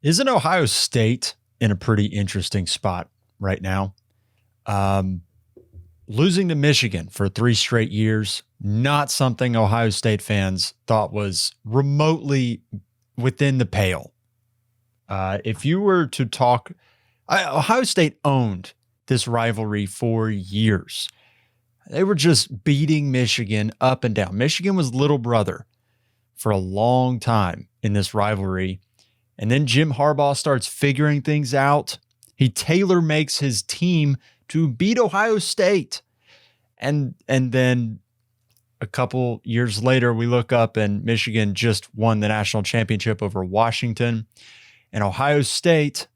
Isn't Ohio State in a pretty interesting spot right now? Losing to Michigan for 3 straight years, not something Ohio State fans thought was remotely within the pale. If you were to talk, Ohio State owned this rivalry for years. They were just beating Michigan up and down. Michigan was little brother for a long time in this rivalry. And then Jim Harbaugh starts figuring things out. He tailor makes his team to beat Ohio State. And then a couple years later, we look up and Michigan just won the national championship over Washington. And Ohio State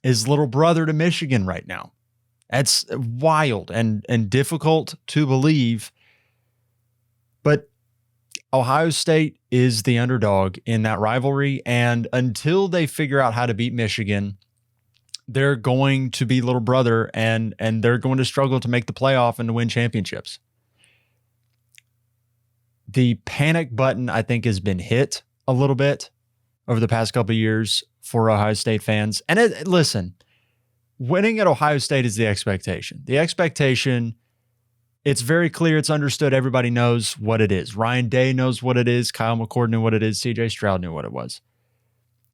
is little brother to Michigan right now. That's wild and difficult to believe. But Ohio State is the underdog in that rivalry. And until they figure out how to beat Michigan, they're going to be little brother and they're going to struggle to make the playoff and to win championships. The panic button, I think, has been hit a little bit over the past couple of years for Ohio State fans. And listen, winning at Ohio State is the expectation. The expectation, it's very clear, it's understood, everybody knows what it is. Ryan Day knows what it is, Kyle McCord knew what it is, CJ Stroud knew what it was.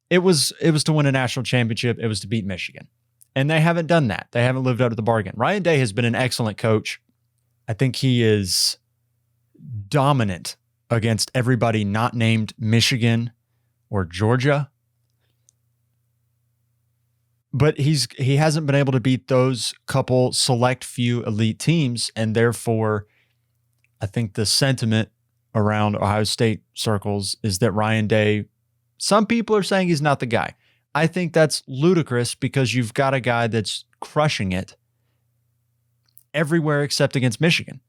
It was to win a national championship, it was to beat Michigan. And they haven't done that. They haven't lived up to the bargain. Ryan Day has been an excellent coach. I think he is dominant against everybody not named Michigan or Georgia. But he hasn't been able to beat those couple select few elite teams. And therefore, I think the sentiment around Ohio State circles is that Ryan Day, some people are saying he's not the guy. I think that's ludicrous because you've got a guy that's crushing it everywhere except against Michigan.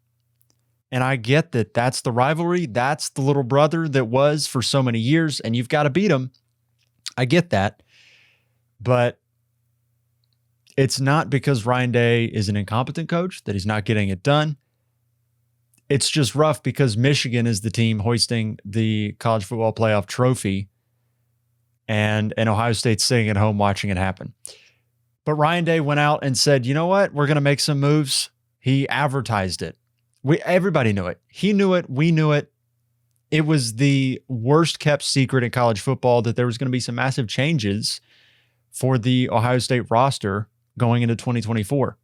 And I get that that's the rivalry. That's the little brother that was for so many years, and you've got to beat him. I get that. But it's not because Ryan Day is an incompetent coach that he's not getting it done. It's just rough because Michigan is the team hoisting the college football playoff trophy, and Ohio State's sitting at home watching it happen. But Ryan Day went out and said, you know what? We're going to make some moves. He advertised it. Everybody knew it. He knew it. We knew it. It was the worst kept secret in college football that there was going to be some massive changes for the Ohio State roster going into 2024.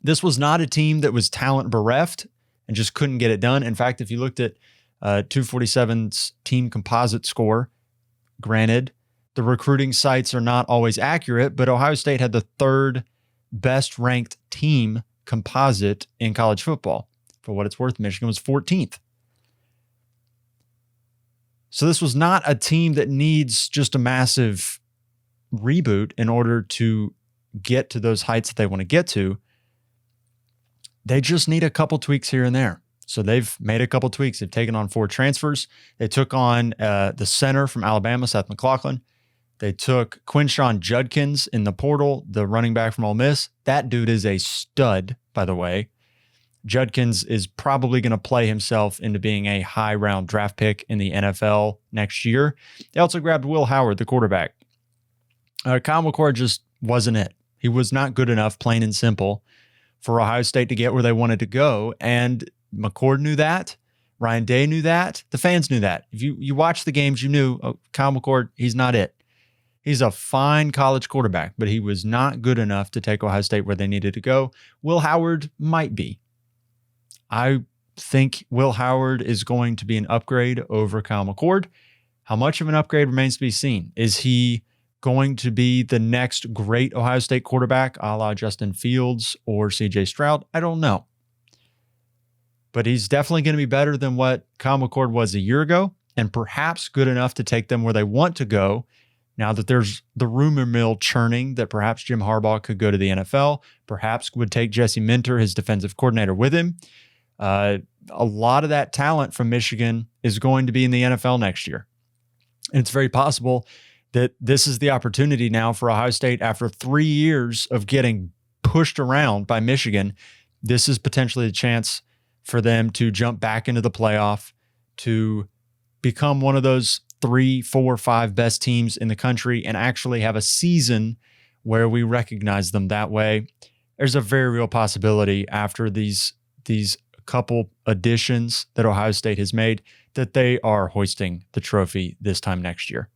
This was not a team that was talent bereft and just couldn't get it done. In fact, if you looked at 247's team composite score, granted, the recruiting sites are not always accurate, but Ohio State had the 3rd best ranked team composite in college football. For what it's worth, Michigan was 14th. So this was not a team that needs just a massive reboot in order to get to those heights that they want to get to. They just need a couple tweaks here and there. So they've made a couple tweaks. They've taken on 4 transfers. They took on the center from Alabama, Seth McLaughlin. They took Quinshon Judkins in the portal, the running back from Ole Miss. That dude is a stud, by the way. Judkins is probably going to play himself into being a high round draft pick in the NFL next year. They also grabbed Will Howard, the quarterback. Kyle McCord just wasn't it. He was not good enough, plain and simple, for Ohio State to get where they wanted to go. And McCord knew that. Ryan Day knew that. The fans knew that. If you watched the games, you knew Kyle McCord, he's not it. He's a fine college quarterback, but he was not good enough to take Ohio State where they needed to go. Will Howard might be. I think Will Howard is going to be an upgrade over Kyle McCord. How much of an upgrade remains to be seen. Is he going to be the next great Ohio State quarterback, a la Justin Fields or CJ Stroud? I don't know. But he's definitely going to be better than what Kyle McCord was a year ago, and perhaps good enough to take them where they want to go. Now that there's the rumor mill churning that perhaps Jim Harbaugh could go to the NFL, perhaps would take Jesse Minter, his defensive coordinator, with him. A lot of that talent from Michigan is going to be in the NFL next year. And it's very possible that this is the opportunity now for Ohio State after 3 years of getting pushed around by Michigan. This is potentially the chance for them to jump back into the playoff, to become one of those 3, 4, 5 best teams in the country and actually have a season where we recognize them that way, there's a very real possibility after these couple additions that Ohio State has made that they are hoisting the trophy this time next year.